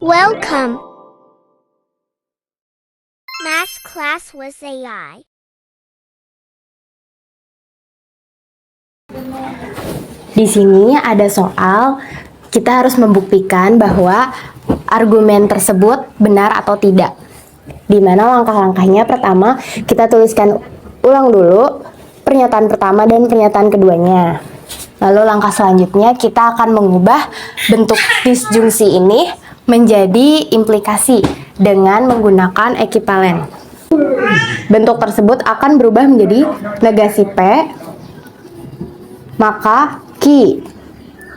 Welcome. Math class was AI. Di sini ada soal, kita harus membuktikan bahwa argumen tersebut benar atau tidak. Di mana langkah-langkahnya, pertama kita tuliskan ulang dulu pernyataan pertama dan pernyataan keduanya. Lalu langkah selanjutnya kita akan mengubah bentuk disjungsi ini menjadi implikasi dengan menggunakan ekivalen. Bentuk tersebut akan berubah menjadi negasi P, maka Q.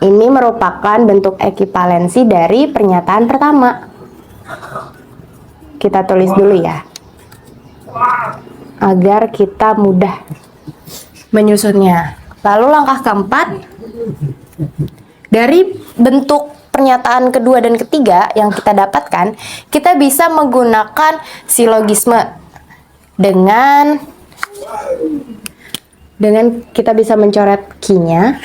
Ini merupakan bentuk ekivalensi dari pernyataan pertama. Kita tulis dulu ya, agar kita mudah menyusunnya. Lalu langkah keempat, dari bentuk pernyataan kedua dan ketiga yang kita dapatkan, kita bisa menggunakan silogisme dengan kita bisa mencoret Q-nya.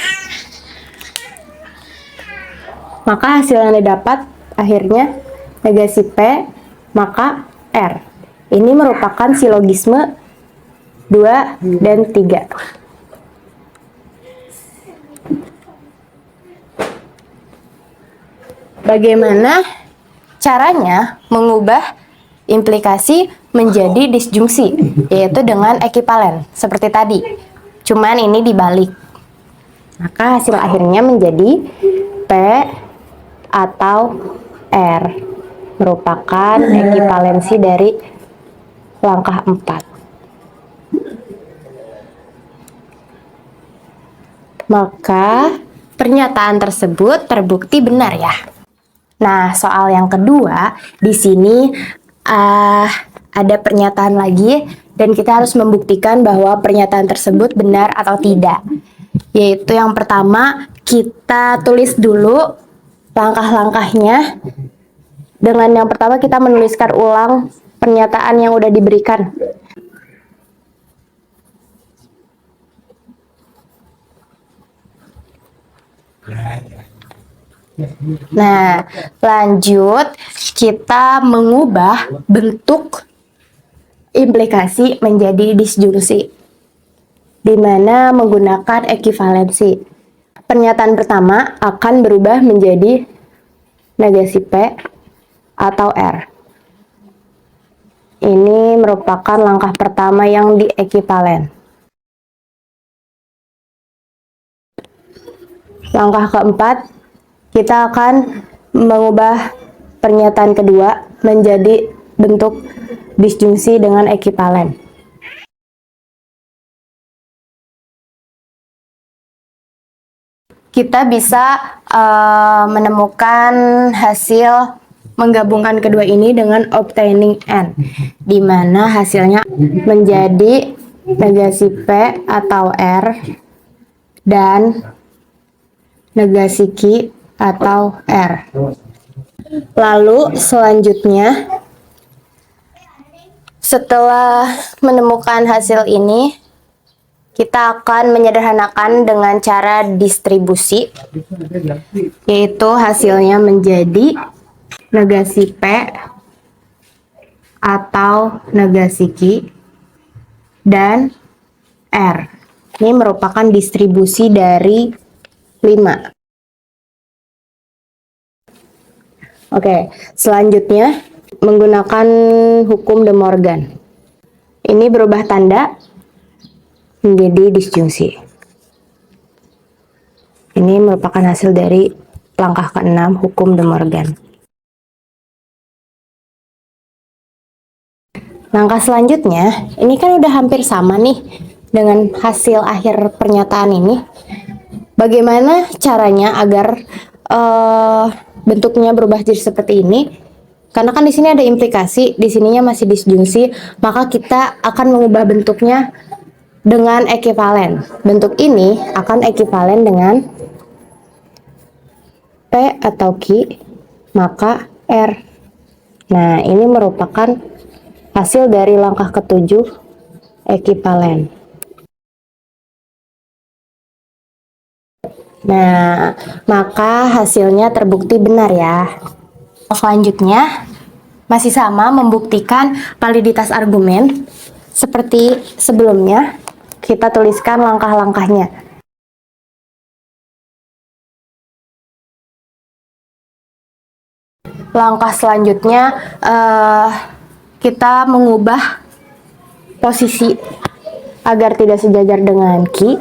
Maka hasil yang didapat akhirnya negasi P, maka R. Ini merupakan silogisme 2 dan 3. Bagaimana caranya mengubah implikasi menjadi disjungsi, yaitu dengan ekivalen, seperti tadi. Cuman ini dibalik. Maka hasil akhirnya menjadi P atau R, merupakan ekivalensi dari langkah 4. Maka pernyataan tersebut terbukti benar ya. Nah, soal yang kedua, di sini ada pernyataan lagi dan kita harus membuktikan bahwa pernyataan tersebut benar atau tidak. Yaitu yang pertama, kita tulis dulu langkah-langkahnya. Dengan yang pertama kita menuliskan ulang pernyataan yang udah diberikan. Nah, lanjut kita mengubah bentuk implikasi menjadi disjungsi, di mana menggunakan ekivalensi. Pernyataan pertama akan berubah menjadi negasi P atau R. Ini merupakan langkah pertama yang diekivalen. Langkah keempat, kita akan mengubah pernyataan kedua menjadi bentuk disjungsi dengan ekivalen. Kita bisa menemukan hasil menggabungkan kedua ini dengan obtaining N, di mana hasilnya menjadi negasi P atau R dan negasi Q atau R. Lalu selanjutnya, setelah menemukan hasil ini, kita akan menyederhanakan dengan cara distribusi, yaitu hasilnya menjadi negasi P atau negasi Q dan R. Ini merupakan distribusi dari 5. Oke, selanjutnya menggunakan hukum De Morgan. Ini berubah tanda menjadi disjungsi. Ini merupakan hasil dari langkah ke-6 hukum De Morgan. Langkah selanjutnya, ini kan udah hampir sama nih dengan hasil akhir pernyataan ini. Bagaimana caranya agar bentuknya berubah jadi seperti ini? Karena kan di sini ada implikasi, di sininya masih disjungsi, maka kita akan mengubah bentuknya dengan ekivalen. Bentuk ini akan ekivalen dengan P atau Q, maka R. Nah, ini merupakan hasil dari langkah ke-7 ekivalen. Nah, maka hasilnya terbukti benar ya. Selanjutnya, masih sama membuktikan validitas argumen. Seperti sebelumnya, kita tuliskan langkah-langkahnya. Langkah selanjutnya, kita mengubah posisi agar tidak sejajar dengan Ki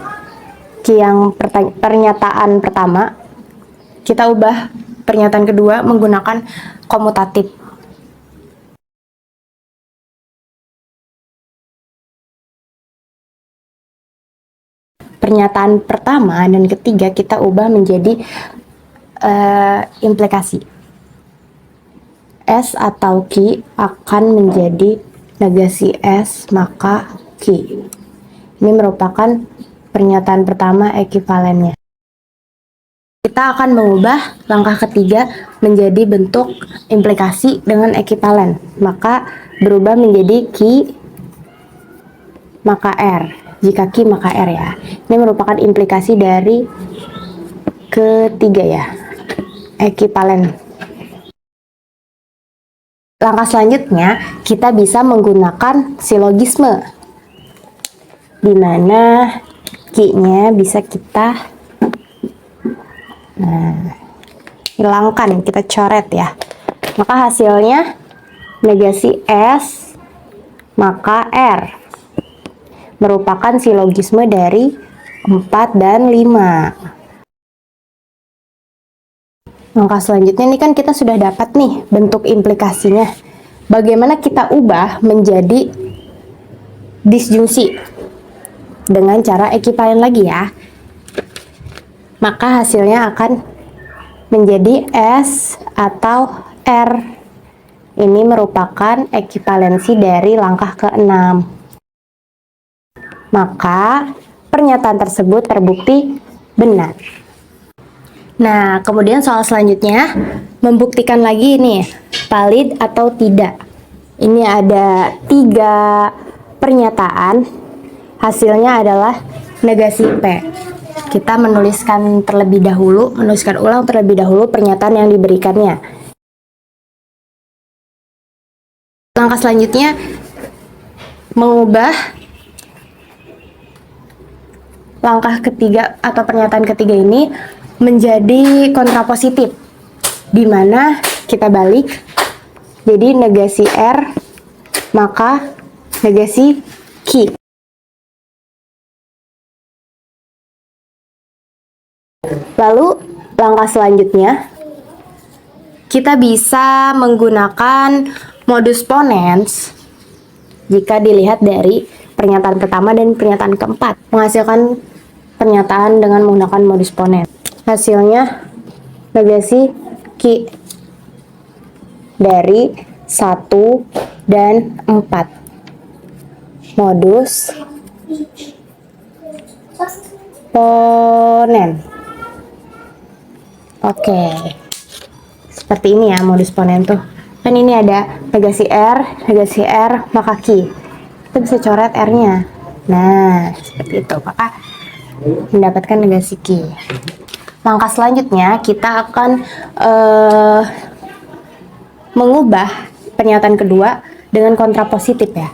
yang pernyataan pertama. Kita ubah pernyataan kedua menggunakan komutatif. Pernyataan pertama dan ketiga kita ubah menjadi implikasi. S atau Ki akan menjadi negasi S maka Ki. Ini merupakan pernyataan pertama ekuivalennya. Kita akan mengubah langkah ketiga menjadi bentuk implikasi dengan ekuivalen. Maka berubah menjadi Ki maka R. Jika Ki maka R ya. Ini merupakan implikasi dari ketiga ya. Ekuivalen. Langkah selanjutnya kita bisa menggunakan silogisme. Di mana Ki-nya bisa kita hilangkan, kita coret ya. Maka hasilnya negasi S maka R merupakan silogisme dari 4 dan 5. Langkah selanjutnya ini kan kita sudah dapat nih bentuk implikasinya. Bagaimana kita ubah menjadi disjungsi dengan cara ekuivalen lagi ya. Maka hasilnya akan menjadi S atau R. Ini merupakan ekuivalensi dari langkah ke-6. Maka pernyataan tersebut terbukti benar. Nah, kemudian soal selanjutnya membuktikan lagi nih valid atau tidak. Ini ada 3 pernyataan. Hasilnya adalah negasi P. Kita menuliskan ulang terlebih dahulu pernyataan yang diberikannya. Langkah selanjutnya mengubah langkah ketiga atau pernyataan ketiga ini menjadi kontrapositif, di mana kita balik jadi negasi R maka negasi Ki. Lalu langkah selanjutnya kita bisa menggunakan modus ponens jika dilihat dari pernyataan pertama dan pernyataan keempat, menghasilkan pernyataan dengan menggunakan modus ponens. Hasilnya negasi Ki dari 1 dan 4. Modus ponen. Oke. Seperti ini ya modus ponen tuh. Kan ini ada negasi R, maka Ki. Kita bisa coret R-nya. Nah, seperti itu. Maka mendapatkan negasi Ki. Langkah selanjutnya kita akan mengubah pernyataan kedua dengan kontrapositif ya.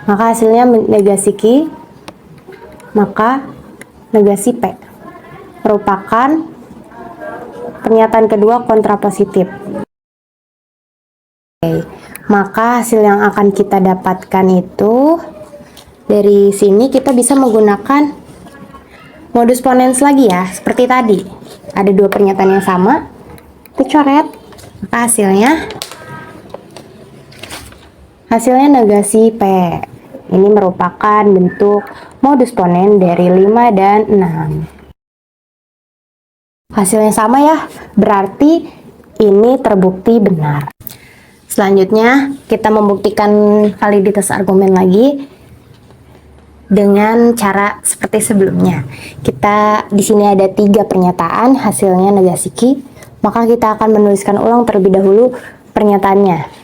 Maka hasilnya negasi Ki maka negasi P merupakan pernyataan kedua kontrapositif. Oke, maka hasil yang akan kita dapatkan itu dari sini kita bisa menggunakan modus ponens lagi ya, seperti tadi. Ada 2 pernyataan yang sama, kita coret, maka hasilnya negasi P. Ini merupakan bentuk modus ponen dari 5 dan 6. Hasilnya sama ya, berarti ini terbukti benar. Selanjutnya, kita membuktikan validitas argumen lagi dengan cara seperti sebelumnya. Kita di sini ada 3 pernyataan, hasilnya negasi Ki, maka kita akan menuliskan ulang terlebih dahulu pernyataannya.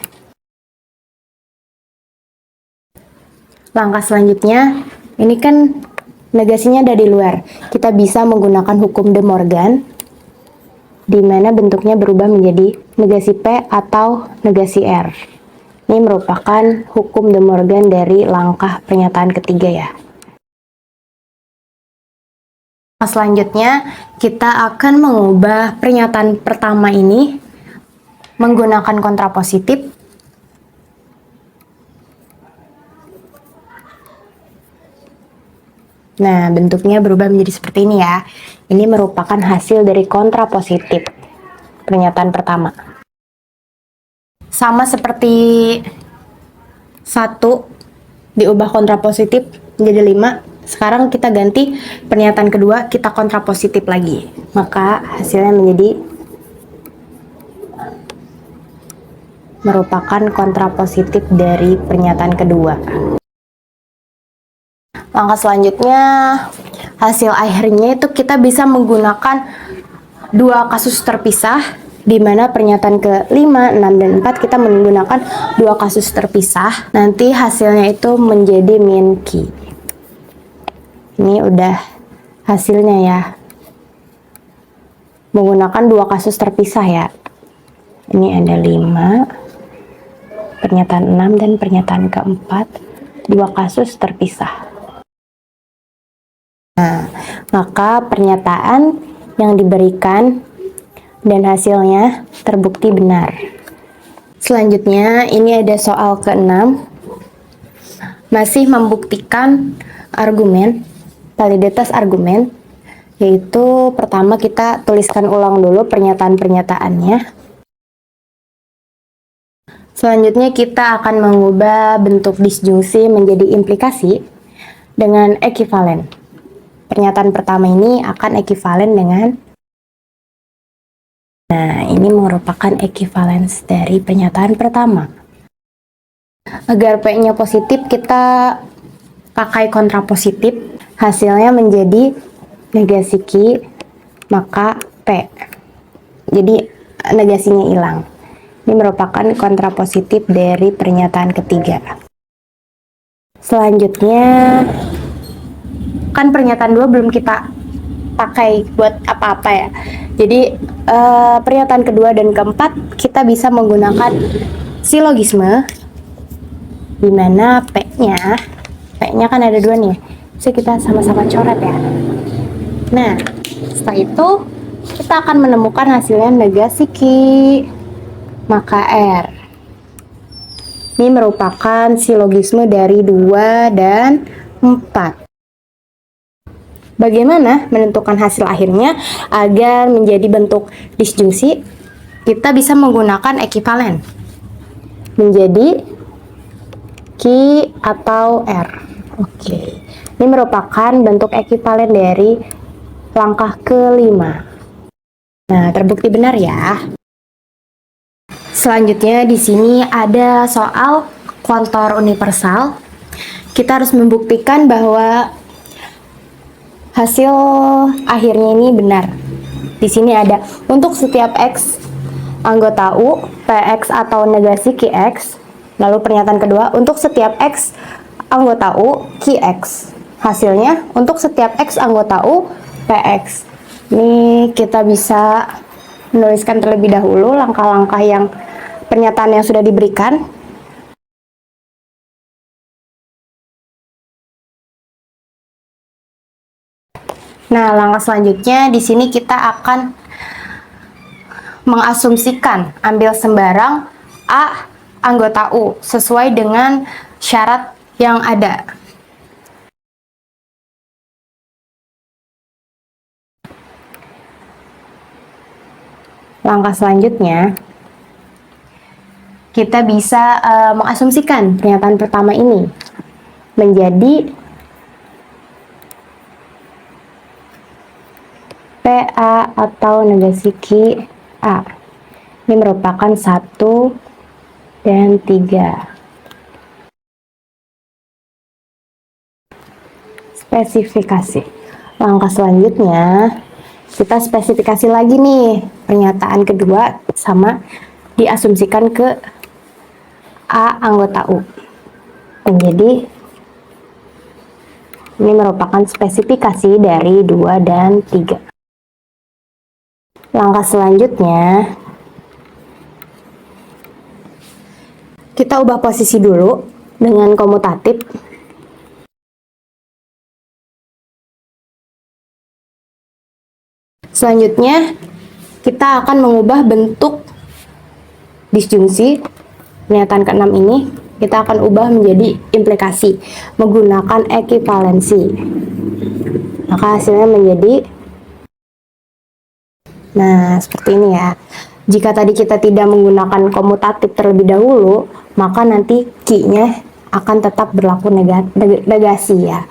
Langkah selanjutnya, ini kan negasinya ada di luar. Kita bisa menggunakan hukum De Morgan. di mana bentuknya berubah menjadi negasi P atau negasi R. Ini merupakan hukum De Morgan dari langkah pernyataan ketiga ya. Selanjutnya, kita akan mengubah pernyataan pertama ini menggunakan kontrapositif. Nah, bentuknya berubah menjadi seperti ini ya. Ini merupakan hasil dari kontrapositif pernyataan pertama. Sama seperti 1 diubah kontrapositif menjadi 5. Sekarang kita ganti pernyataan kedua, kita kontrapositif lagi. Maka hasilnya menjadi merupakan kontrapositif dari pernyataan kedua. Langkah selanjutnya, hasil akhirnya itu kita bisa menggunakan 2 kasus terpisah, di mana pernyataan ke-5, 6, dan 4 kita menggunakan 2 kasus terpisah. Nanti hasilnya itu menjadi min Q. Ini udah hasilnya ya. Menggunakan 2 kasus terpisah ya. Ini ada 5, pernyataan 6, dan pernyataan ke-4, 2 kasus terpisah. Nah, maka pernyataan yang diberikan dan hasilnya terbukti benar. Selanjutnya, ini ada soal ke-6. Masih membuktikan argumen, validitas argumen, yaitu pertama kita tuliskan ulang dulu pernyataan-pernyataannya. Selanjutnya kita akan mengubah bentuk disjungsi menjadi implikasi dengan ekivalen. Pernyataan pertama ini akan ekivalen dengan, nah ini merupakan equivalence dari pernyataan pertama. Agar P-nya positif, kita pakai kontrapositif, hasilnya menjadi negasi Q, maka P. Jadi negasinya hilang. Ini merupakan kontrapositif dari pernyataan ketiga. Selanjutnya, kan pernyataan 2 belum kita pakai buat apa-apa ya. Jadi pernyataan kedua dan keempat kita bisa menggunakan silogisme, di mana P-nya kan ada 2 nih. Jadi kita sama-sama coret ya. Nah, setelah itu kita akan menemukan hasilnya negasi Q, maka R. Ini merupakan silogisme dari 2 dan 4. Bagaimana menentukan hasil akhirnya agar menjadi bentuk disjungsi? Kita bisa menggunakan ekivalen menjadi Q atau R. Oke. Ini merupakan bentuk ekivalen dari langkah ke-5. Nah, terbukti benar ya. Selanjutnya di sini ada soal kontor universal. Kita harus membuktikan bahwa hasil akhirnya ini benar. Di sini ada untuk setiap X anggota U, PX atau negasi QX. Lalu pernyataan kedua, untuk setiap X anggota U, QX. Hasilnya, untuk setiap X anggota U, PX. Ini kita bisa menuliskan terlebih dahulu langkah-langkah yang pernyataan yang sudah diberikan. Nah, langkah selanjutnya di sini kita akan mengasumsikan ambil sembarang A anggota U sesuai dengan syarat yang ada. Langkah selanjutnya kita bisa mengasumsikan pernyataan pertama ini menjadi PA atau negasi Q A. Ini merupakan 1 dan 3. Spesifikasi. Langkah selanjutnya kita spesifikasi lagi nih pernyataan kedua sama diasumsikan ke A anggota U. Jadi ini merupakan spesifikasi dari 2 dan 3. Langkah selanjutnya, kita ubah posisi dulu dengan komutatif. Selanjutnya, kita akan mengubah bentuk disjungsi pernyataan ke-6 ini. Kita akan ubah menjadi implikasi menggunakan ekivalensi. Maka hasilnya menjadi, nah seperti ini ya. Jika tadi kita tidak menggunakan komutatif terlebih dahulu, maka nanti Q-nya akan tetap berlaku negasi ya.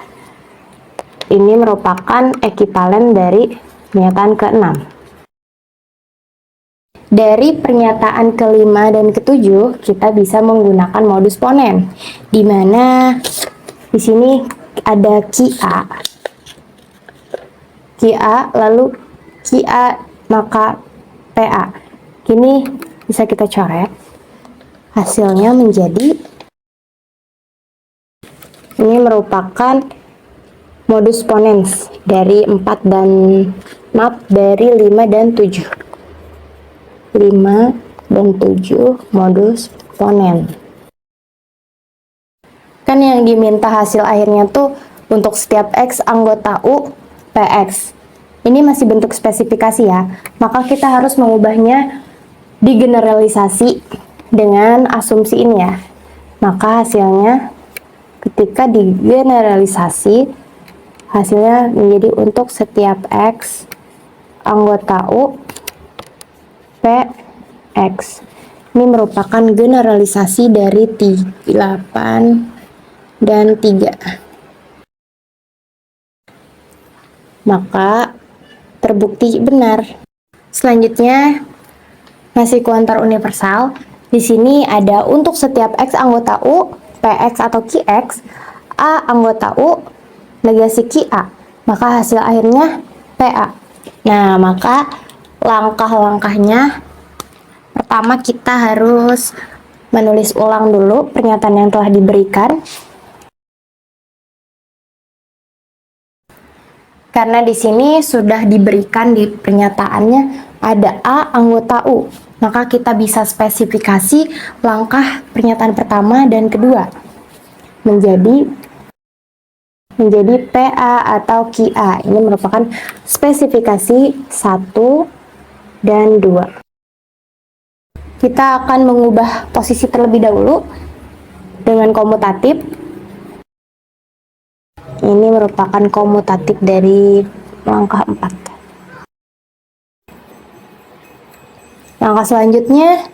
Ini merupakan ekivalen dari pernyataan ke-6. Dari pernyataan ke-5 dan ke-7, kita bisa menggunakan modus ponen, di mana di sini ada QA, lalu QA maka PA. Kini bisa kita coret. Hasilnya menjadi, ini merupakan modus ponens dari 4 dan dari 5 dan 7. 5 dan 7 modus ponen. Kan yang diminta hasil akhirnya tuh untuk setiap X anggota U PX. Ini masih bentuk spesifikasi ya. Maka kita harus mengubahnya digeneralisasi dengan asumsi ini ya. Maka hasilnya ketika digeneralisasi, hasilnya menjadi untuk setiap X anggota U PX. Ini merupakan generalisasi dari 8 dan 3. Maka terbukti benar. Selanjutnya, masih kuantar universal. Di sini ada untuk setiap X anggota U, PX atau QX, A anggota U, negasi QA. Maka hasil akhirnya PA. Nah, maka langkah-langkahnya, pertama kita harus menulis ulang dulu pernyataan yang telah diberikan. Karena di sini sudah diberikan di pernyataannya ada A anggota U, maka kita bisa spesifikasi langkah pernyataan pertama dan kedua menjadi PA atau QA. Ini merupakan spesifikasi 1 dan 2. Kita akan mengubah posisi terlebih dahulu dengan komutatif. Ini merupakan komutatif dari langkah 4. Langkah selanjutnya,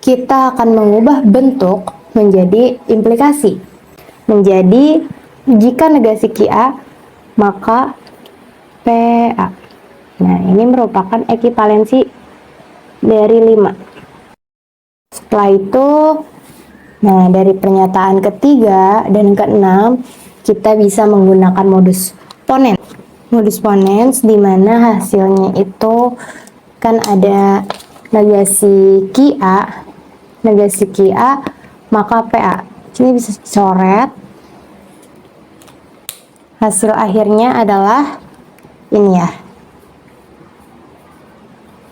kita akan mengubah bentuk menjadi implikasi. Menjadi jika negasi QA, maka PA. Nah, ini merupakan ekivalensi dari 5. Setelah itu, nah dari pernyataan ketiga dan ke-6, kita bisa menggunakan modus ponens. Modus ponens di mana hasilnya itu kan ada negasi QA, maka PA. Ini bisa coret. Hasil akhirnya adalah ini ya.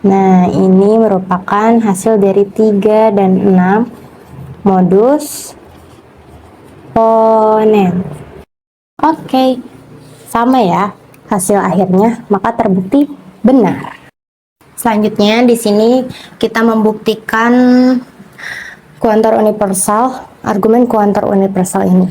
Nah, ini merupakan hasil dari 3 dan 6 modus ponens. Oke, sama ya hasil akhirnya, maka terbukti benar. Selanjutnya di sini kita membuktikan kuantar universal, argumen kuantar universal ini.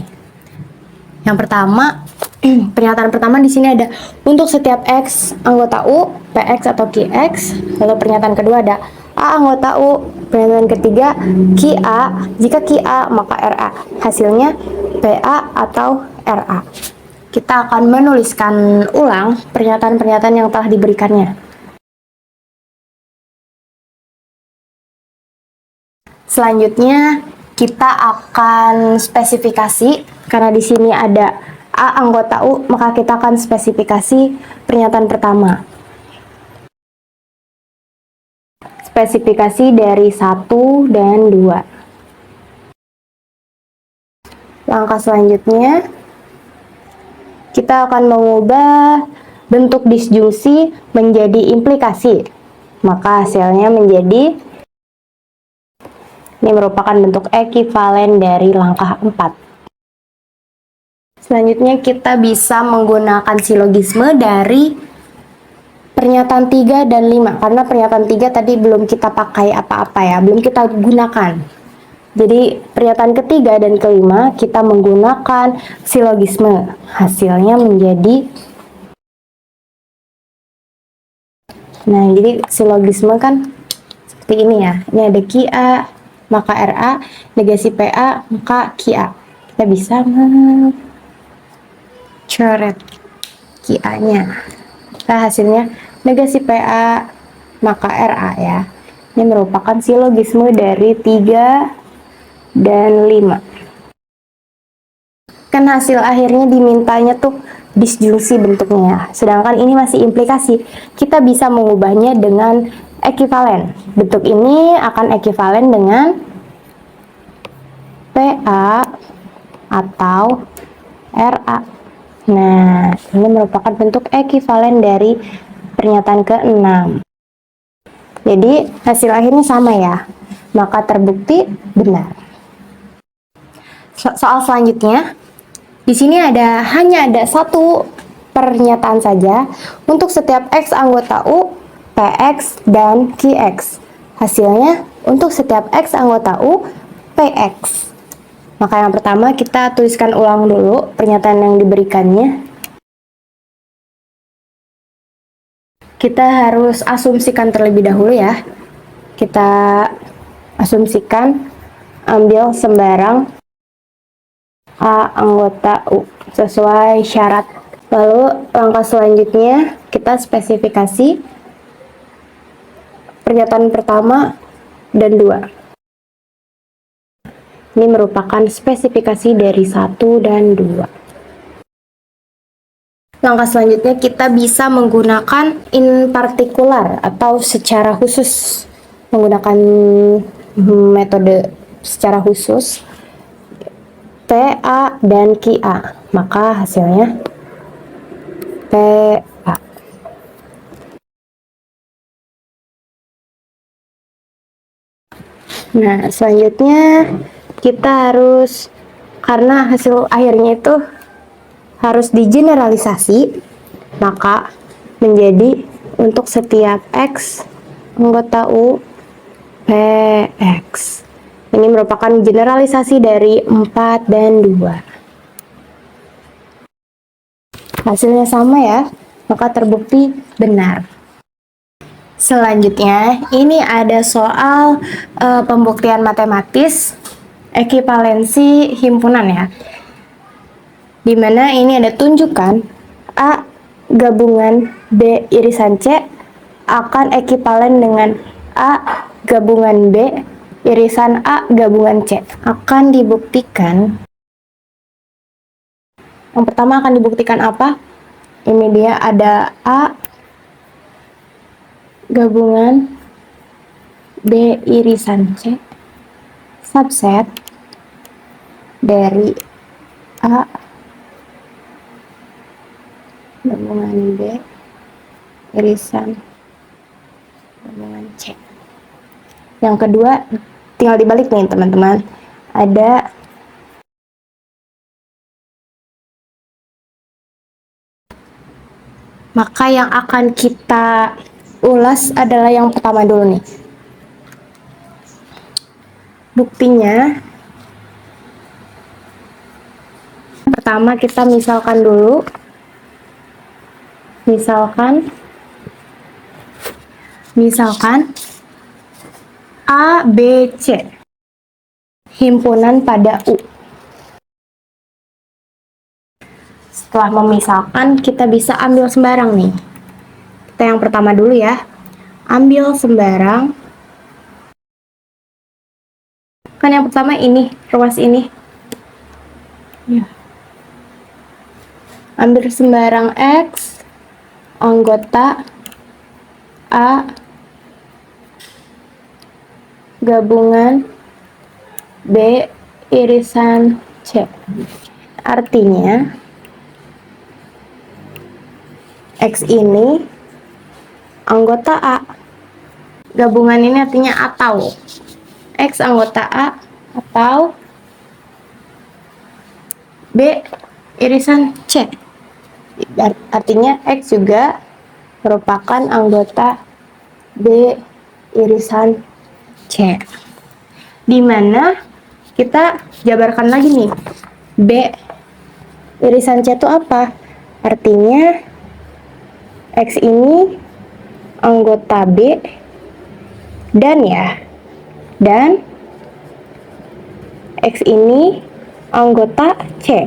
Yang pertama, pernyataan pertama di sini ada untuk setiap X anggota U, PX atau QX. Lalu pernyataan kedua ada A anggota U. Pernyataan ketiga QA, jika QA maka RA. Hasilnya PA atau RA. Kita akan menuliskan ulang pernyataan-pernyataan yang telah diberikannya. Selanjutnya kita akan spesifikasi, karena di sini ada A anggota U, maka kita akan spesifikasi pernyataan pertama. Spesifikasi dari 1 dan 2. Langkah selanjutnya, kita akan mengubah bentuk disjungsi menjadi implikasi, maka hasilnya menjadi, ini merupakan bentuk ekivalen dari langkah 4. Selanjutnya kita bisa menggunakan silogisme dari pernyataan 3 dan 5, karena pernyataan 3 tadi belum kita pakai apa-apa ya, belum kita gunakan. Jadi pernyataan ketiga dan kelima kita menggunakan silogisme. Hasilnya menjadi, nah jadi silogisme kan seperti ini ya. Ini ada QA, maka RA, negasi PA, maka QA. Kita bisa coret QA-nya. Nah, hasilnya negasi PA, maka RA ya. Ini merupakan silogisme dari 3 dan 5. Kan hasil akhirnya dimintanya tuh disjungsi bentuknya, sedangkan ini masih implikasi. Kita bisa mengubahnya dengan ekivalen. Bentuk ini akan ekivalen dengan PA atau RA. Nah, ini merupakan bentuk ekivalen dari pernyataan ke-6. Jadi hasil akhirnya sama ya, maka terbukti benar. Soal selanjutnya, di sini hanya ada satu pernyataan saja untuk setiap X anggota U, PX, dan QX. Hasilnya untuk setiap X anggota U, PX. Maka yang pertama kita tuliskan ulang dulu pernyataan yang diberikannya. Kita harus asumsikan terlebih dahulu ya. Kita asumsikan ambil sembarang A anggota U sesuai syarat. Lalu langkah selanjutnya kita spesifikasi pernyataan pertama dan 2. Ini merupakan spesifikasi dari 1 dan 2. Langkah selanjutnya kita bisa menggunakan in particular atau secara khusus, menggunakan metode secara khusus PA dan QA, maka hasilnya PA. Nah, selanjutnya kita harus, karena hasil akhirnya itu harus digeneralisasi, maka menjadi untuk setiap X anggota U, PX. Ini merupakan generalisasi dari 4 dan 2. Hasilnya sama ya, maka terbukti benar. Selanjutnya, ini ada soal pembuktian matematis ekivalensi himpunan ya. Dimana ini ada tunjukkan A gabungan B irisan C akan ekivalen dengan A gabungan B irisan A gabungan C. Akan dibuktikan, yang pertama akan dibuktikan apa? Ini dia ada A gabungan B irisan C subset dari A gabungan B irisan gabungan C. Yang kedua tinggal dibalik nih teman-teman, ada maka yang akan kita ulas adalah yang pertama dulu nih. Buktinya pertama kita misalkan dulu, misalkan A, B, C himpunan pada U. Setelah memisalkan, kita bisa ambil sembarang nih. Kita yang pertama dulu ya, ambil sembarang. Kan yang pertama ini, ruas ini ya. Ambil sembarang X anggota A gabungan B irisan C. Artinya X ini anggota A. Gabungan ini artinya atau. X anggota A atau B irisan C. Artinya X juga merupakan anggota B irisan C. Dimana kita jabarkan lagi nih. B irisan C itu apa? Artinya X ini anggota B dan X ini anggota C.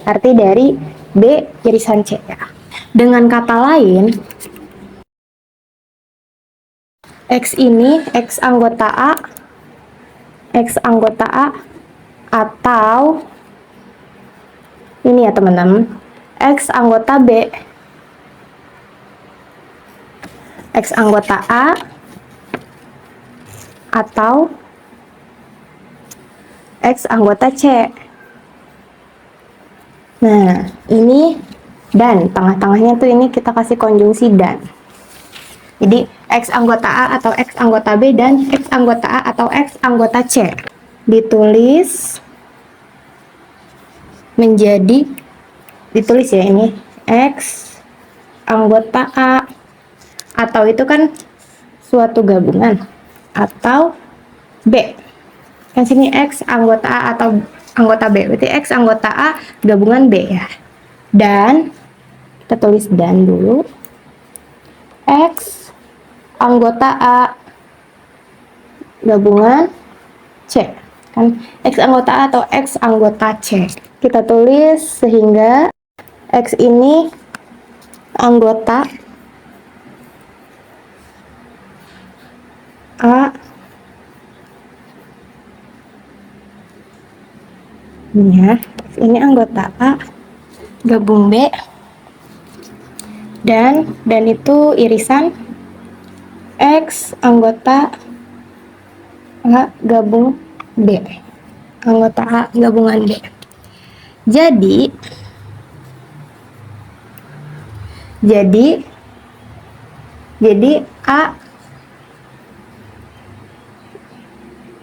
Arti dari B irisan C ya. Dengan kata lain, X ini X anggota A atau ini ya teman-teman, X anggota B. X anggota A atau X anggota C. Nah, ini dan tengah-tengahnya tuh ini kita kasih konjungsi dan. Jadi X anggota A atau X anggota B dan X anggota A atau X anggota C ditulis ya ini X anggota A, atau itu kan suatu gabungan, atau B kan sini X anggota A atau anggota B, berarti X anggota A gabungan B ya. Dan kita tulis dan dulu, X anggota A gabungan C, kan X anggota A atau X anggota C. Kita tulis sehingga X ini anggota A ya, ini anggota A gabung B dan itu irisan X anggota A gabung B, anggota A gabungan B. Jadi A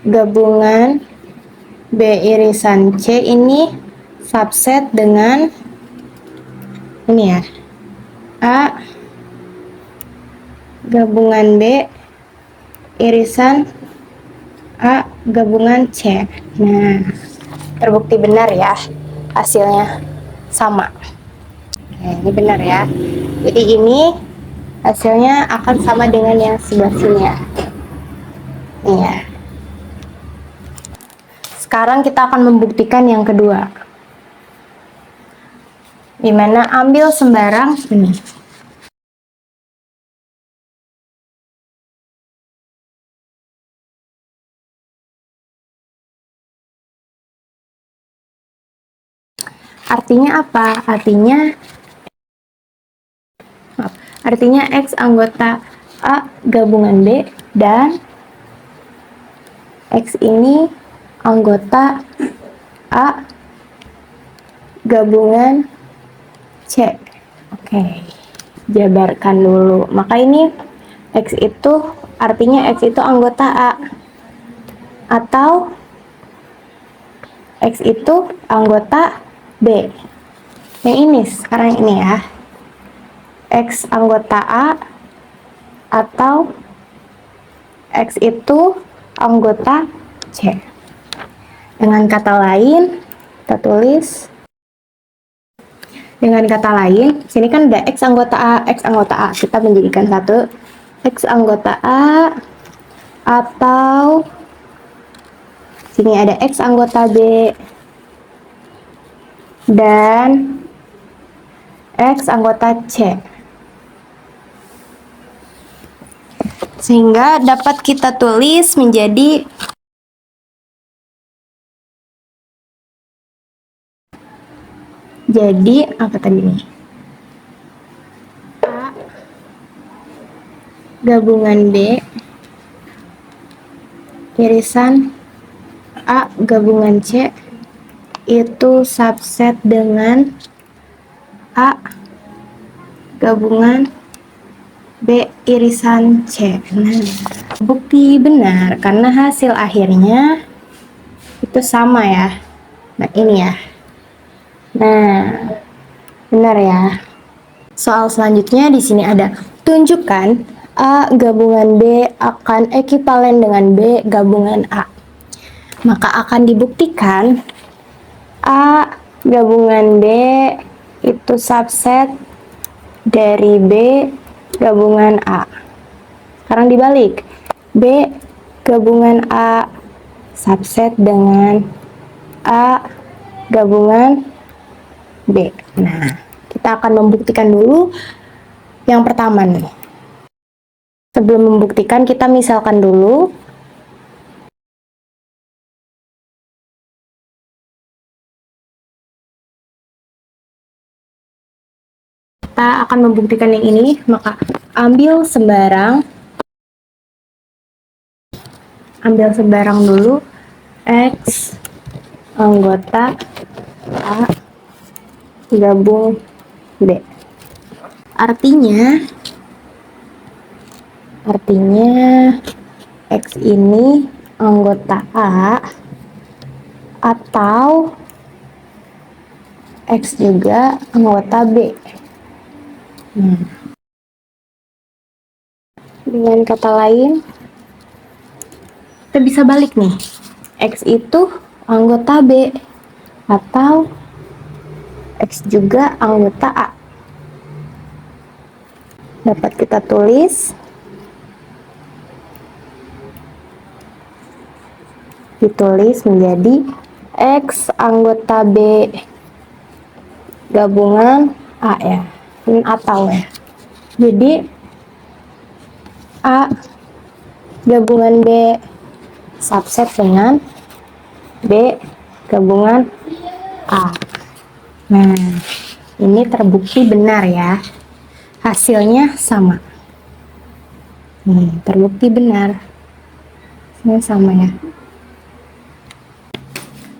gabungan B irisan C ini subset dengan ini ya, A gabungan B irisan A gabungan C. Nah, terbukti benar ya, hasilnya sama. Nah, ini benar ya. Jadi ini hasilnya akan sama dengan yang sebelah sini ya. Iya. Sekarang kita akan membuktikan yang kedua. Dimana ambil sembarang ini. Artinya apa? Artinya X anggota A gabungan B dan X ini anggota A gabungan C. Oke, jabarkan dulu. Maka ini X itu artinya X itu anggota A atau X itu anggota B. Yang ini sekarang ini ya, X anggota A atau X itu anggota C. Dengan kata lain, kita tulis dengan kata lain, sini kan ada X anggota A, X anggota A. Kita menjadikan satu X anggota A atau sini ada X anggota B dan X anggota C. Sehingga dapat kita tulis menjadi apa tadi nih? A gabungan B irisan A gabungan C itu subset dengan A gabungan B irisan C. Nah, bukti benar karena hasil akhirnya itu sama ya. Nah, ini ya. Nah, benar ya. Soal selanjutnya di sini ada tunjukkan A gabungan B akan ekivalen dengan B gabungan A. Maka akan dibuktikan A gabungan B itu subset dari B gabungan A. Sekarang dibalik. B gabungan A subset dengan A gabungan B. Nah, kita akan membuktikan dulu yang pertama nih. Sebelum membuktikan, kita misalkan dulu. Kita akan membuktikan yang ini, maka ambil sembarang dulu X anggota A gabung B. Artinya X ini anggota A atau X juga anggota B. Dengan kata lain, kita bisa balik nih. X itu anggota B atau X juga anggota A. Dapat kita tulis menjadi X anggota B gabungan A ya. Ini atau ya. Jadi A gabungan B subset dengan B gabungan A. Nah, ini terbukti benar ya. Hasilnya sama. Terbukti benar. Hasilnya sama ya.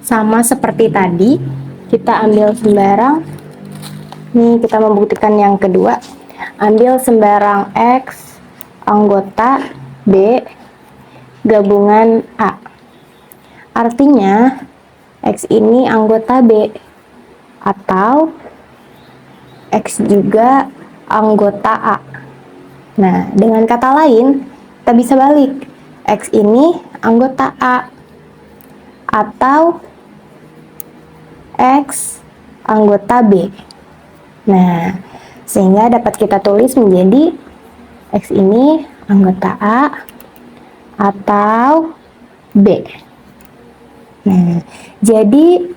Sama seperti tadi, kita ambil sembarang. Nih, kita membuktikan yang kedua. Ambil sembarang X anggota B gabungan A. Artinya, X ini anggota B atau X juga anggota A. Nah, dengan kata lain, kita bisa balik. X ini anggota A atau X anggota B. Nah, sehingga dapat kita tulis menjadi X ini anggota A atau B. Nah, jadi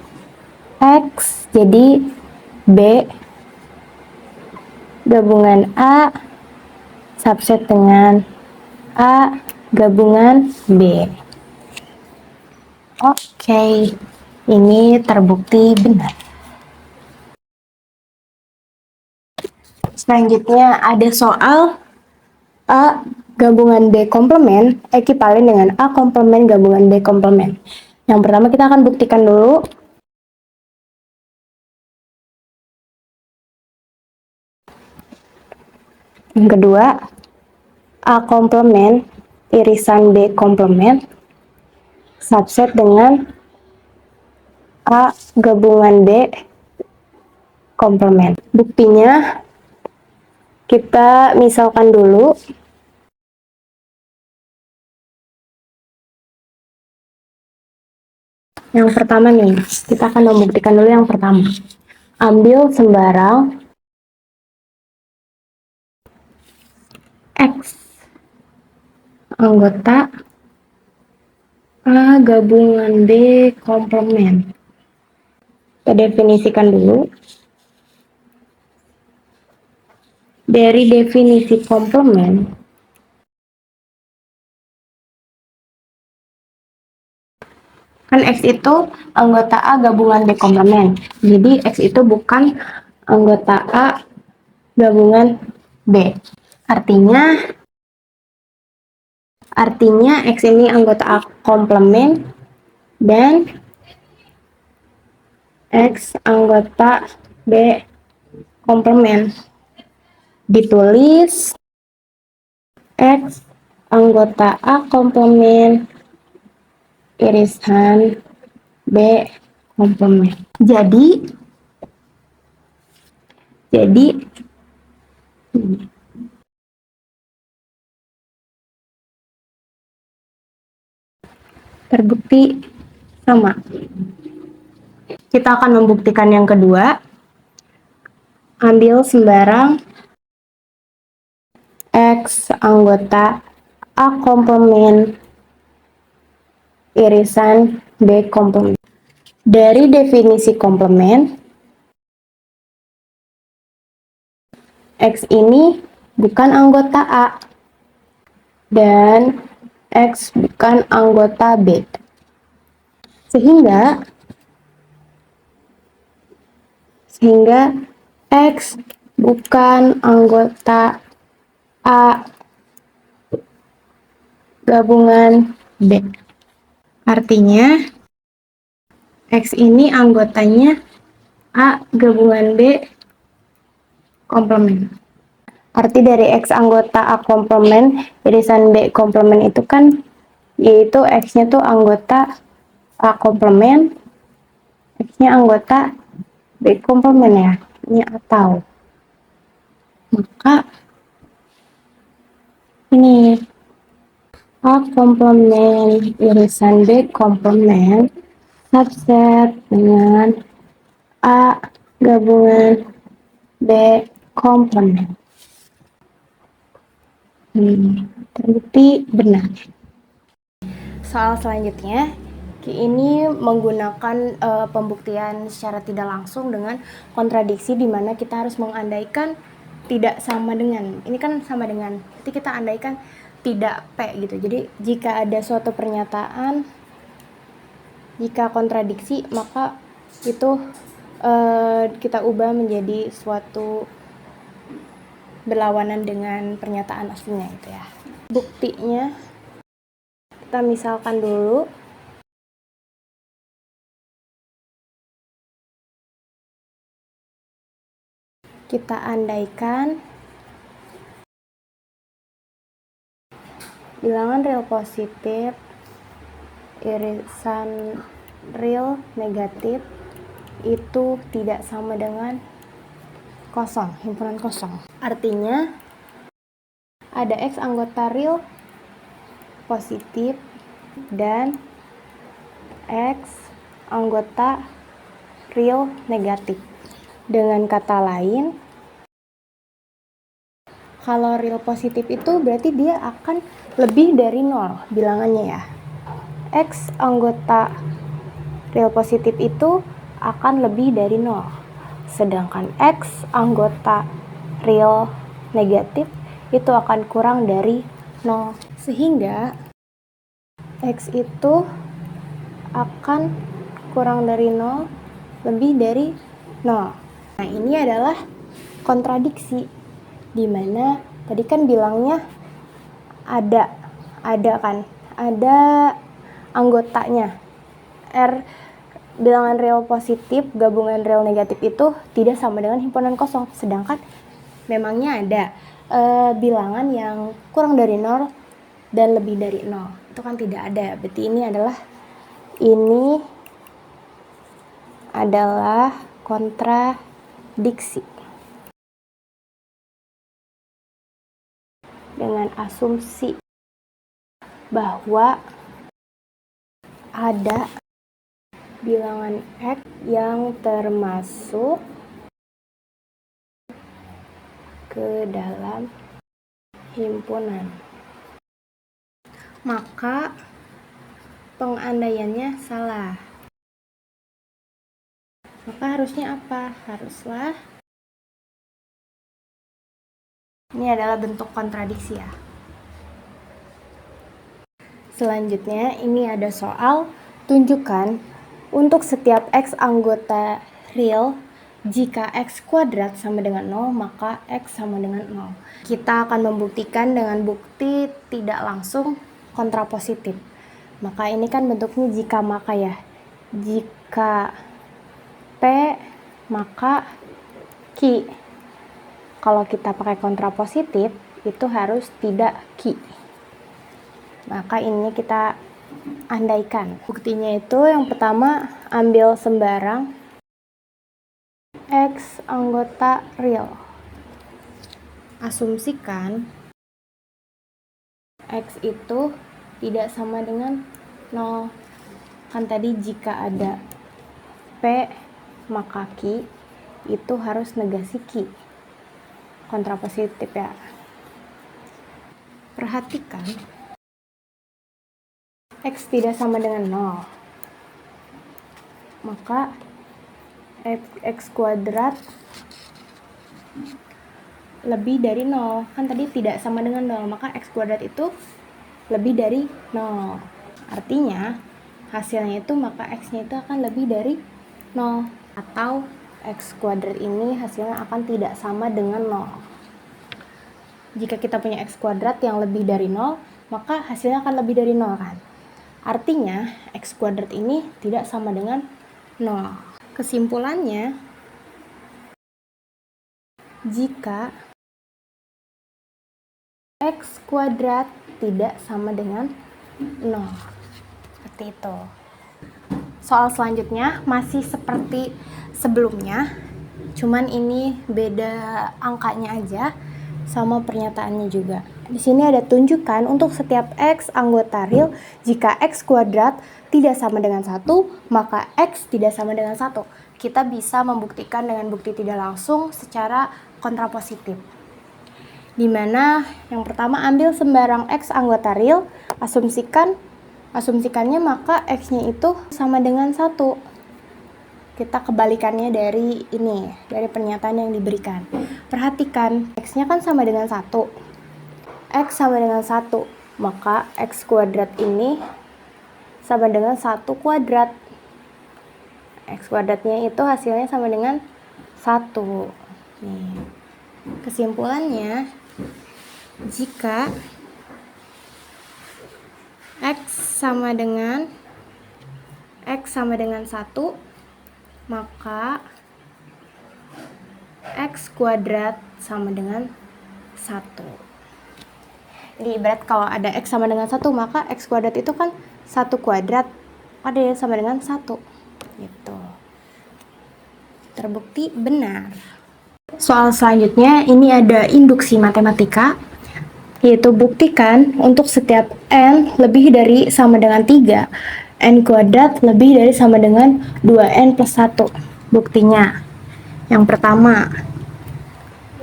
X jadi B gabungan A subset dengan A gabungan B. Oke, ini terbukti benar. Selanjutnya ada soal A gabungan B komplement ekivalen dengan A komplement gabungan B komplement. Yang pertama kita akan buktikan dulu. Yang kedua, A komplement irisan B komplement subset dengan A gabungan B komplement. Buktinya kita misalkan dulu. Yang pertama nih, kita akan membuktikan dulu yang pertama. Ambil sembarang X anggota A gabungan B komplement. Kita definisikan dulu. Dari definisi komplement, kan X itu anggota A gabungan B komplement. Jadi X itu bukan anggota A gabungan B. Artinya X ini anggota A komplement dan X anggota B komplement. Ditulis X anggota A komplement irisan B komplement. Jadi terbukti sama. Kita akan membuktikan yang kedua. Ambil sembarang X anggota A komplement irisan B komplement. Dari definisi komplement, X ini bukan anggota A dan X bukan anggota B. Sehingga X bukan anggota A gabungan B. Artinya X ini anggotanya A gabungan B komplement. Arti dari X anggota A komplement irisan B komplement itu kan yaitu X-nya tuh anggota A komplement, X-nya anggota B komplement ya. Ini atau. Maka ini A komplement irisan B komplement subset dengan A gabungan B komplement. Terbukti benar. Soal selanjutnya, ini menggunakan pembuktian secara tidak langsung dengan kontradiksi di mana kita harus mengandaikan tidak sama dengan. Ini kan sama dengan. Jadi kita andaikan tidak P gitu. Jadi jika ada suatu pernyataan jika kontradiksi maka itu kita ubah menjadi suatu berlawanan dengan pernyataan aslinya gitu ya. Buktinya kita misalkan dulu kita andaikan bilangan real positif irisan real negatif itu tidak sama dengan kosong, himpunan kosong. Artinya ada X anggota real positif dan X anggota real negatif. Dengan kata lain, kalau real positif itu berarti dia akan lebih dari 0 bilangannya ya. X anggota real positif itu akan lebih dari 0. Sedangkan X anggota real negatif itu akan kurang dari 0. Sehingga X itu akan kurang dari 0, lebih dari 0. Nah, ini adalah kontradiksi. Dimana tadi kan bilangnya ada anggotanya. Bilangan real positif gabungan real negatif itu tidak sama dengan himpunan kosong, sedangkan memangnya ada bilangan yang kurang dari 0 dan lebih dari 0. Itu kan tidak ada. Berarti ini adalah kontradiksi dengan asumsi bahwa ada bilangan X yang termasuk ke dalam himpunan. Maka pengandaiannya salah. Maka harusnya apa? Haruslah ini adalah bentuk kontradiksi ya. Selanjutnya ini ada soal tunjukkan untuk setiap X anggota real jika X kuadrat sama dengan 0 maka X sama dengan 0. Kita akan membuktikan dengan bukti tidak langsung kontrapositif. Maka ini kan bentuknya jika maka ya. Jika P maka Q. kalau kita pakai kontrapositif itu harus tidak ki. Maka ini kita andaikan. Buktinya itu yang pertama, ambil sembarang X anggota real. Asumsikan X itu tidak sama dengan 0. Kan tadi jika ada P maka Q itu harus negasi Q. Kontrapositif ya. Perhatikan X tidak sama dengan 0. Maka X kuadrat lebih dari 0. Kan tadi tidak sama dengan 0, maka X kuadrat itu lebih dari 0. Artinya hasilnya itu maka X-nya itu akan lebih dari 0. Atau X kuadrat ini hasilnya akan tidak sama dengan 0. Jika kita punya X kuadrat yang lebih dari 0, maka hasilnya akan lebih dari 0 kan. Artinya X kuadrat ini tidak sama dengan 0. Kesimpulannya, jika X kuadrat tidak sama dengan 0. Seperti itu. Soal selanjutnya masih seperti sebelumnya, cuman ini beda angkanya aja sama pernyataannya juga. Di sini ada tunjukkan untuk setiap X anggota real, jika X kuadrat tidak sama dengan 1, maka X tidak sama dengan 1. Kita bisa membuktikan dengan bukti tidak langsung secara kontrapositif. Dimana yang pertama, ambil sembarang X anggota real, asumsikannya maka X-nya itu sama dengan 1. Kita kebalikannya dari ini, dari pernyataan yang diberikan. Perhatikan, X-nya kan sama dengan 1. X sama dengan 1, maka X kuadrat ini sama dengan 1 kuadrat. X kuadratnya itu hasilnya sama dengan 1. Nih. Kesimpulannya, jika X sama dengan 1, maka X kuadrat sama dengan 1. Jadi ibarat kalau ada X sama dengan 1, maka X kuadrat itu kan 1 kuadrat, ada yang sama dengan 1. Gitu. Terbukti benar. Soal selanjutnya, ini ada induksi matematika, yaitu buktikan untuk setiap N lebih dari sama dengan 3, N kuadrat lebih dari sama dengan 2N plus 1. Buktinya, yang pertama,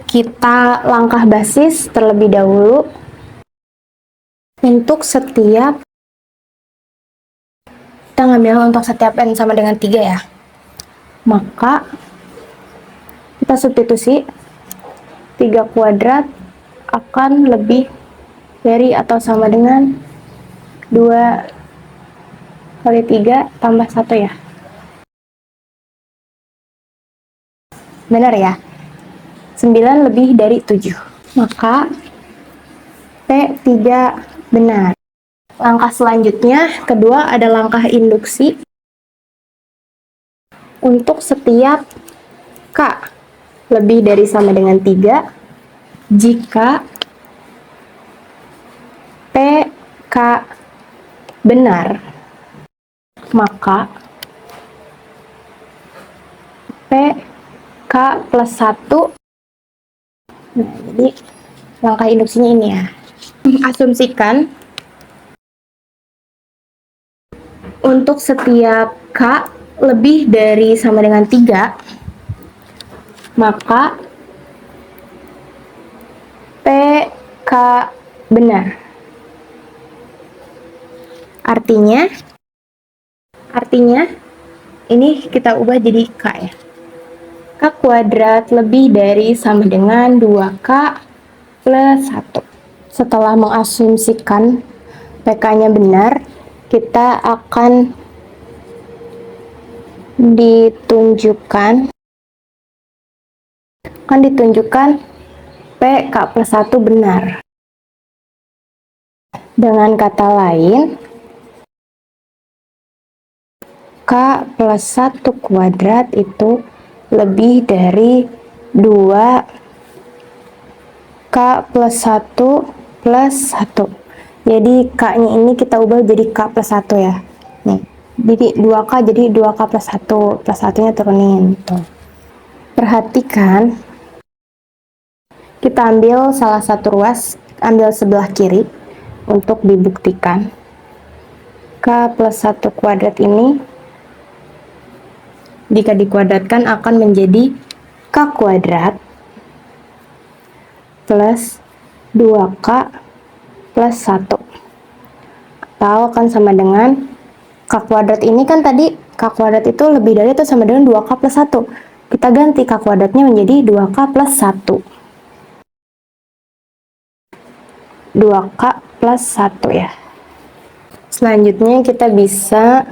kita langkah basis terlebih dahulu. Untuk setiap, kita ngambil untuk setiap N sama dengan 3 ya. Maka kita substitusi 3 kuadrat akan lebih dari atau sama dengan 2 kali 3 tambah 1 ya. Benar ya? 9 lebih dari 7. Maka P tidak benar. Langkah selanjutnya, kedua ada langkah induksi. Untuk setiap K lebih dari sama dengan 3, jika PK benar, maka PK plus 1. Nah, jadi langkah induksinya ini ya. Asumsikan untuk setiap K lebih dari sama dengan 3, maka PK benar. Artinya ini kita ubah jadi K ya. K kuadrat lebih dari sama dengan 2K plus 1. Setelah mengasumsikan PK-nya benar, kita akan ditunjukkan PK plus 1 benar. Dengan kata lain, K plus 1 kuadrat itu lebih dari 2 K plus 1 plus 1. Jadi K-nya ini kita ubah jadi K plus 1 ya. Nih, jadi 2K jadi 2K plus 1. Plus 1-nya turunin. Tuh. Perhatikan, kita ambil salah satu ruas, ambil sebelah kiri untuk dibuktikan. K plus 1 kuadrat ini jika dikuadratkan akan menjadi K kuadrat plus 2K plus 1. Atau akan sama dengan K kuadrat ini kan tadi K kuadrat itu lebih dari atau sama dengan 2K plus 1. Kita ganti K kuadratnya menjadi 2K plus 1. 2K plus 1 ya. Selanjutnya kita bisa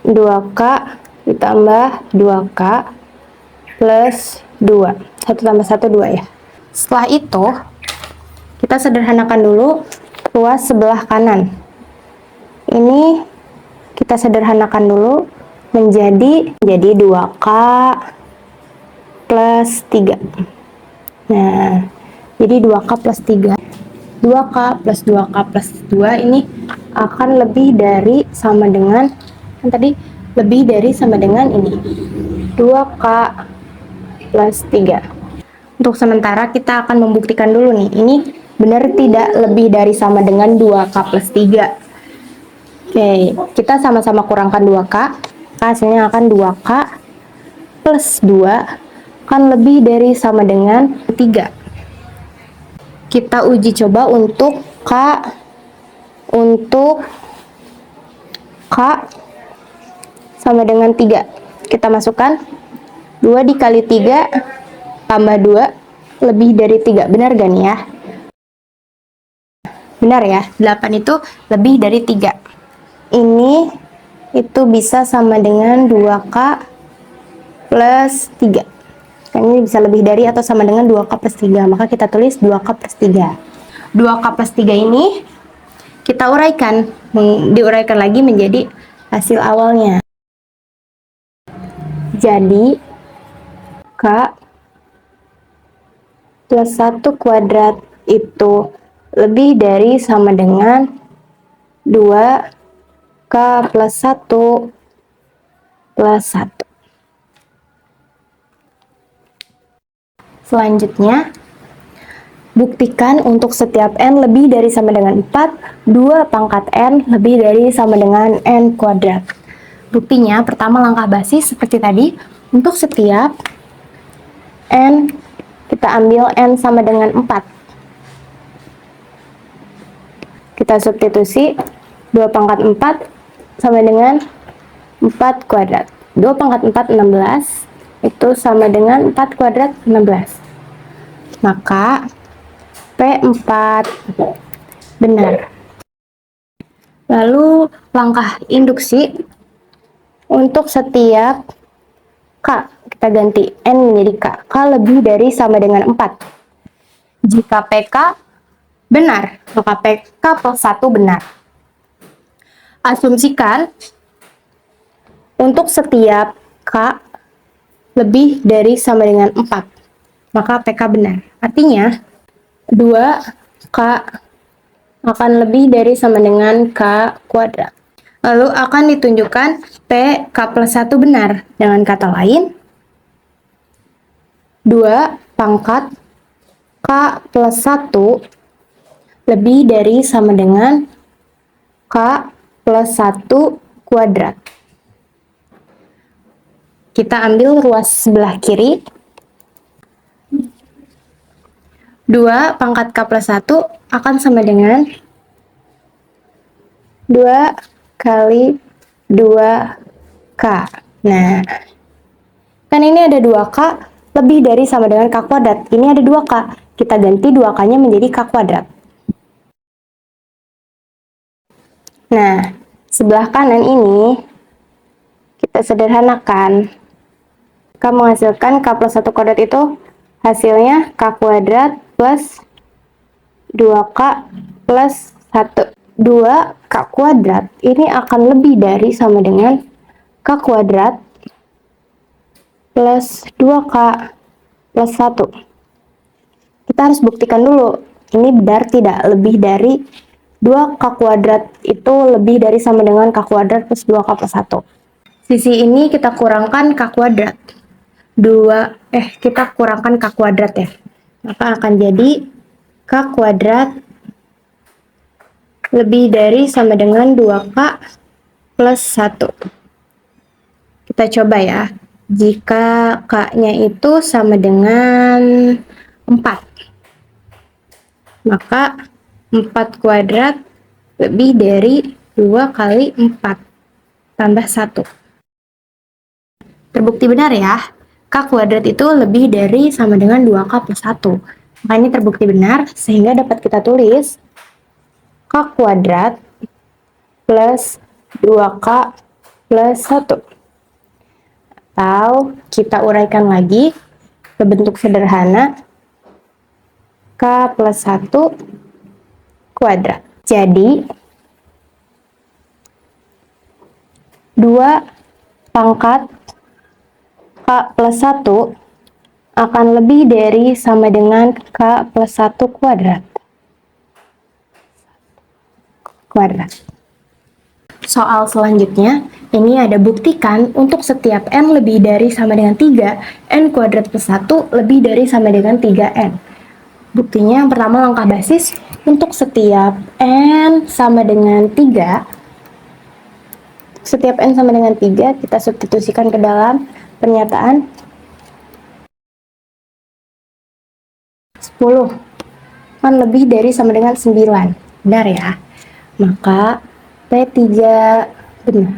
2K ditambah 2K plus 2. 1 tambah 1, 2 ya. Setelah itu, kita sederhanakan dulu ruas sebelah kanan. Ini kita sederhanakan dulu menjadi 2K plus 3. Nah, jadi 2K plus 3. 2K plus 2K plus 2 ini akan lebih dari sama dengan, kan tadi lebih dari sama dengan ini. 2K plus 3. Untuk sementara kita akan membuktikan dulu nih, ini benar tidak lebih dari sama dengan 2K plus 3. Oke, kita sama-sama kurangkan 2K, hasilnya akan 2K plus 2 akan lebih dari sama dengan 3. Kita uji coba untuk K sama dengan 3. Kita masukkan 2 dikali 3 tambah 2 lebih dari 3. Benar gak nih ya? Benar ya, 8 itu lebih dari 3. Ini itu bisa sama dengan 2K plus 3. Ini bisa lebih dari atau sama dengan 2K plus 3. Maka kita tulis 2K plus 3. 2K plus 3 ini kita uraikan. Diuraikan lagi menjadi hasil awalnya. Jadi K plus 1 kuadrat itu lebih dari sama dengan 2K plus 1 plus 1. Selanjutnya, buktikan untuk setiap n lebih dari sama dengan 4, 2 pangkat n lebih dari sama dengan n kuadrat. Buktinya, pertama langkah basis seperti tadi, untuk setiap n, kita ambil n sama dengan 4. Kita substitusi, 2 pangkat 4 sama dengan 4 kuadrat. 2 pangkat 4, 16. Itu sama dengan 4 kuadrat 16. Maka P4 benar. Lalu langkah induksi untuk setiap K, kita ganti N menjadi K. K lebih dari sama dengan 4. Jika PK benar, maka PK plus 1 benar. Asumsikan untuk setiap K lebih dari sama dengan 4, maka PK benar. Artinya 2K akan lebih dari sama dengan K kuadrat. Lalu akan ditunjukkan PK plus 1 benar. Dengan kata lain, 2 pangkat K plus 1 lebih dari sama dengan K plus 1 kuadrat. Kita ambil ruas sebelah kiri. 2 pangkat K plus 1 akan sama dengan 2 kali 2K. Nah, kan ini ada 2K lebih dari sama dengan K kuadrat. Ini ada 2K. Kita ganti 2K-nya menjadi K kuadrat. Nah, sebelah kanan ini kita sederhanakan. K menghasilkan K plus 1 kuadrat itu hasilnya K kuadrat plus 2K plus 1. 2K kuadrat ini akan lebih dari sama dengan K kuadrat plus 2K plus 1. Kita harus buktikan dulu, ini benar tidak lebih dari 2K kuadrat itu lebih dari sama dengan K kuadrat plus 2K plus 1. Sisi ini kita kurangkan K kuadrat. Kita kurangkan K kuadrat ya. Maka akan jadi K kuadrat lebih dari sama dengan 2K plus 1. Kita coba ya. Jika K-nya itu sama dengan 4. Maka 4 kuadrat lebih dari 2 kali 4 tambah 1. Terbukti benar ya, K kuadrat itu lebih dari sama dengan 2K plus 1. Maka ini terbukti benar, sehingga dapat kita tulis K kuadrat plus 2K plus 1. Atau kita uraikan lagi ke bentuk sederhana, K plus 1 kuadrat. Jadi 2 pangkat K plus 1 akan lebih dari sama dengan K plus 1 kuadrat. Soal selanjutnya, ini ada buktikan untuk setiap n lebih dari sama dengan 3, n kuadrat plus 1 lebih dari sama dengan 3n. Buktinya yang pertama langkah basis, untuk setiap n sama dengan 3, kita substitusikan ke dalam pernyataan 10 kan lebih dari sama dengan 9. Benar ya? Maka P3 benar.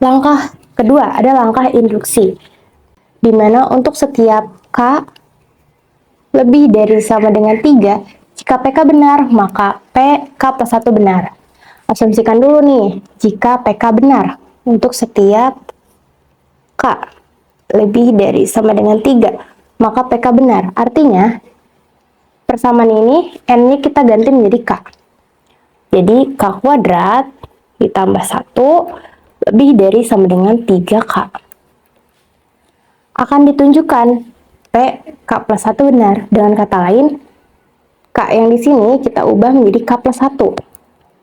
Langkah kedua ada langkah induksi, di mana untuk setiap K lebih dari sama dengan 3, jika PK benar, maka PK plus 1 benar. Asumsikan dulu nih, jika PK benar untuk setiap K lebih dari sama dengan 3, maka PK benar. Artinya, persamaan ini N-nya kita ganti menjadi K. Jadi, K kuadrat ditambah 1 lebih dari sama dengan 3K. Akan ditunjukkan K plus 1 benar. Dengan kata lain, K yang di sini kita ubah menjadi K plus 1.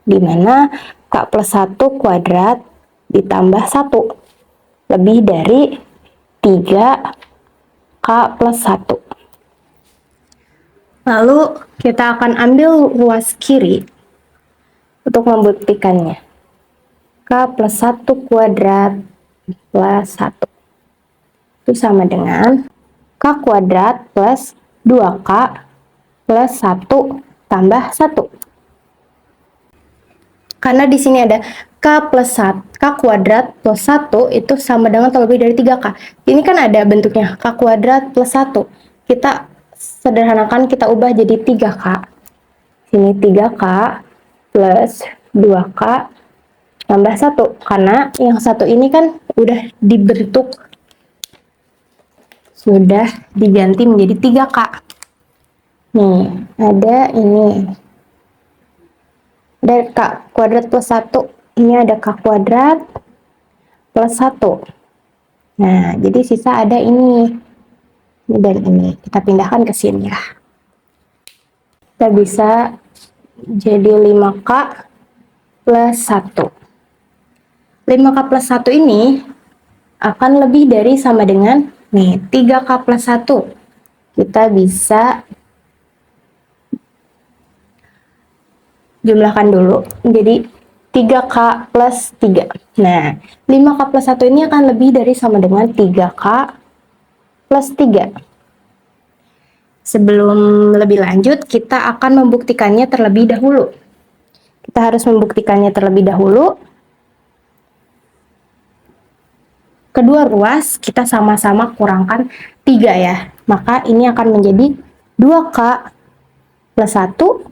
Di mana K plus 1 kuadrat ditambah 1 lebih dari 3K plus 1. Lalu kita akan ambil ruas kiri untuk membuktikannya. K plus 1 kuadrat plus 1 itu sama dengan K kuadrat plus 2K plus 1 tambah 1. Karena di sini ada K plus 1, K kuadrat plus 1 itu sama dengan atau lebih dari 3K. Ini kan ada bentuknya K kuadrat plus 1. Kita sederhanakan, kita ubah jadi 3K. Sini 3K plus 2K tambah 1. Karena yang satu ini kan udah dibentuk, sudah diganti menjadi 3K. Nih, ada ini. Ada K kuadrat plus 1. Ini ada K kuadrat plus 1. Nah, jadi sisa ada ini dan ini. Kita pindahkan ke sini ya. Kita bisa jadi 5K plus 1. 5K plus 1 ini akan lebih dari sama dengan nih 3K plus 1. Kita bisa jumlahkan dulu menjadi 3K plus 3. Nah, 5K plus 1 ini akan lebih dari sama dengan 3K plus 3. Sebelum lebih lanjut, kita akan membuktikannya terlebih dahulu. Kita harus membuktikannya terlebih dahulu. Kedua ruas kita sama-sama kurangkan 3 ya. Maka ini akan menjadi 2K plus 1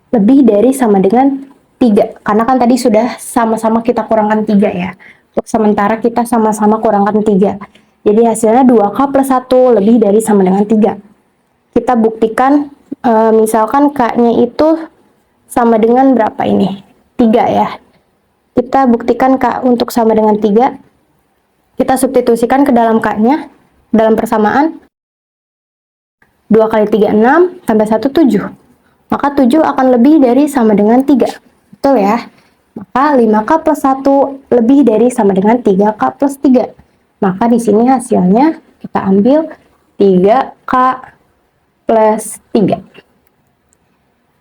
lebih dari sama dengan 3. Karena kan tadi sudah sama-sama kita kurangkan 3 ya. Untuk sementara kita sama-sama kurangkan 3. Jadi hasilnya 2K plus 1 lebih dari sama dengan 3. Kita buktikan, misalkan K-nya itu sama dengan berapa ini? 3 ya. Kita buktikan K untuk sama dengan 3. Kita substitusikan ke dalam K-nya, dalam persamaan. 2 kali 3, 6, tambah 1, 7. Maka 7 akan lebih dari sama dengan 3. Betul ya? Maka 5K plus 1 lebih dari sama dengan 3K plus 3. Maka di sini hasilnya kita ambil 3K plus 3.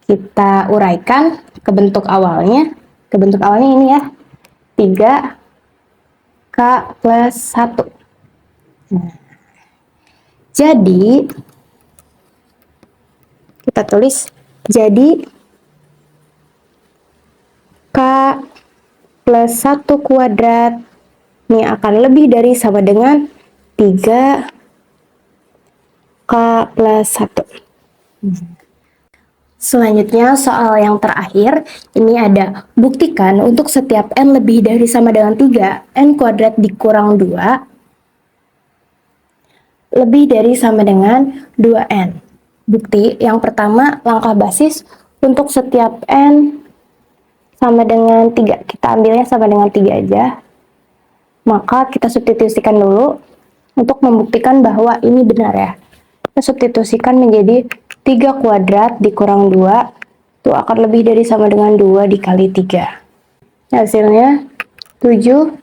Kita uraikan ke bentuk awalnya. Ke bentuk awalnya ini ya. 3K plus 1. Nah, jadi kita tulis jadi K plus 1 kuadrat ini akan lebih dari sama dengan 3K plus 1. Selanjutnya soal yang terakhir, ini ada buktikan untuk setiap n lebih dari sama dengan 3, n kuadrat dikurang 2 lebih dari sama dengan 2n. Bukti yang pertama, langkah basis untuk setiap n sama dengan 3. Kita ambilnya sama dengan 3 aja. Maka kita substitusikan dulu untuk membuktikan bahwa ini benar ya. Kita substitusikan menjadi 3 kuadrat dikurang 2 itu akan lebih dari sama dengan 2 dikali 3. Hasilnya 7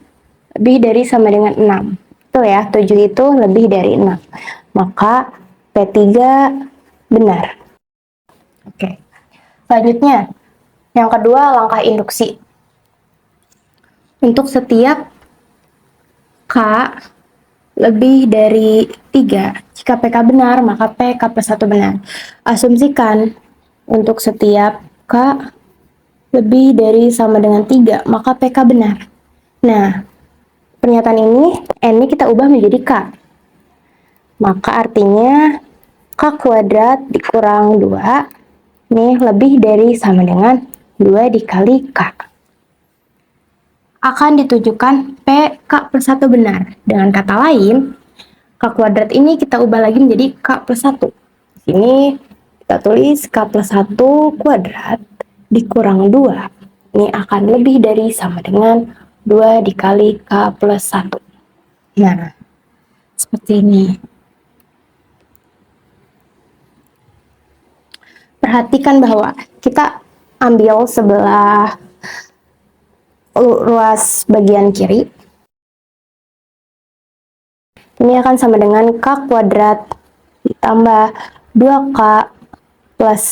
lebih dari sama dengan 6. Betul ya, 7 itu lebih dari 6. Maka P3 benar. Oke. Selanjutnya, yang kedua langkah induksi. Untuk setiap K lebih dari 3, jika PK benar, maka PK plus 1 benar. Asumsikan untuk setiap K lebih dari sama dengan 3, maka PK benar. Nah, pernyataan ini, N ini kita ubah menjadi K. Maka artinya K kuadrat dikurang 2, ini lebih dari sama dengan 2 dikali K. Akan ditunjukkan PK plus 1 benar. Dengan kata lain, K kuadrat ini kita ubah lagi menjadi K plus 1. Di sini kita tulis K plus 1 kuadrat dikurang 2. Ini akan lebih dari sama dengan 2 dikali K plus 1. Nah, seperti ini. Perhatikan bahwa kita ambil sebelah ruas bagian kiri. Ini akan sama dengan K kuadrat ditambah 2K plus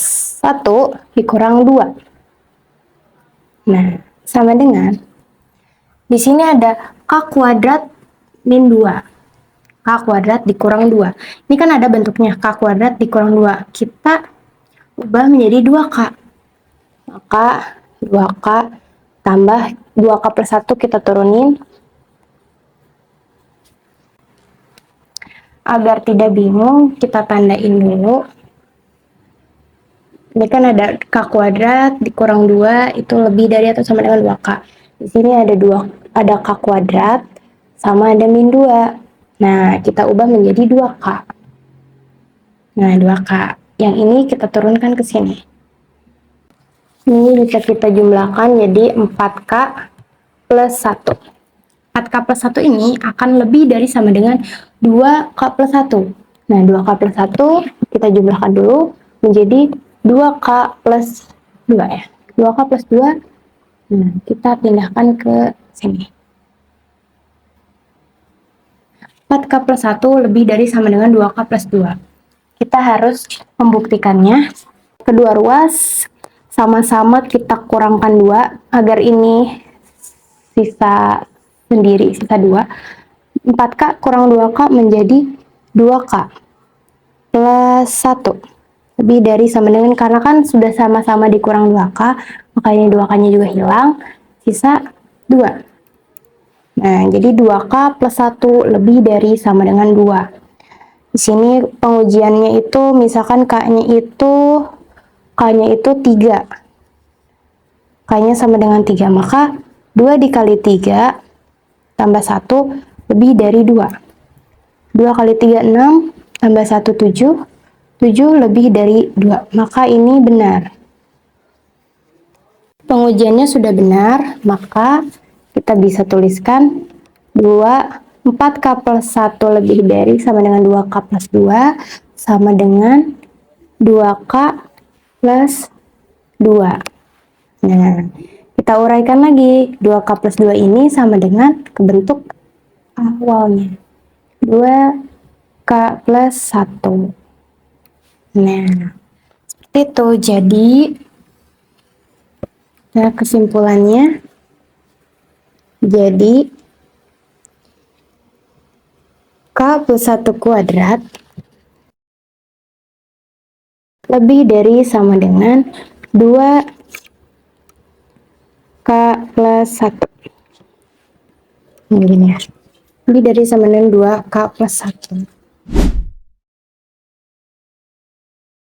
1 dikurang 2. Nah, sama dengan di sini ada K kuadrat min 2. K kuadrat dikurang 2. Ini kan ada bentuknya K kuadrat dikurang 2. Kita ubah menjadi 2K. Maka 2K tambah 2K plus 1 kita turunin. Agar tidak bingung, kita tandain dulu. Ini kan ada K kuadrat dikurang 2 itu lebih dari atau sama dengan 2K. Di sini ada K kuadrat sama ada min 2. Nah, kita ubah menjadi 2K. Nah, 2K. Yang ini kita turunkan ke sini. Ini bisa kita jumlahkan jadi 4K plus 1. 4K plus 1 ini akan lebih dari sama dengan 2K plus 1. Nah, 2K plus 1 kita jumlahkan dulu menjadi 2K plus 2 ya. 2K plus 2, nah, kita pindahkan ke sini. 4K plus 1 lebih dari sama dengan 2K plus 2. Kita harus membuktikannya. Kedua ruas sama-sama kita kurangkan 2 agar ini sisa sendiri, sisa 2. 4K kurang 2K menjadi 2K plus 1 lebih dari sama dengan, karena kan sudah sama-sama dikurang 2K, makanya 2K-nya juga hilang, sisa 2. Nah, jadi 2K plus 1 lebih dari sama dengan 2. Di sini pengujiannya itu misalkan K-nya itu 3. K-nya sama dengan 3, maka 2 dikali 3 tambah 1 lebih dari 2. 2 kali 3, 6, tambah 1, 7. 7 lebih dari 2, maka ini benar. Pengujiannya sudah benar, maka kita bisa tuliskan 4K plus 1 lebih dari sama dengan 2K plus 2 sama dengan 2K plus 2. Nah, kita uraikan lagi. 2K plus 2 ini sama dengan kebentuk awalnya. 2K plus 1. Nah, seperti itu. Jadi, nah kesimpulannya, jadi K plus 1 kuadrat lebih dari sama dengan 2K plus 1. Begini ya. Lebih dari sama dengan 2K plus 1.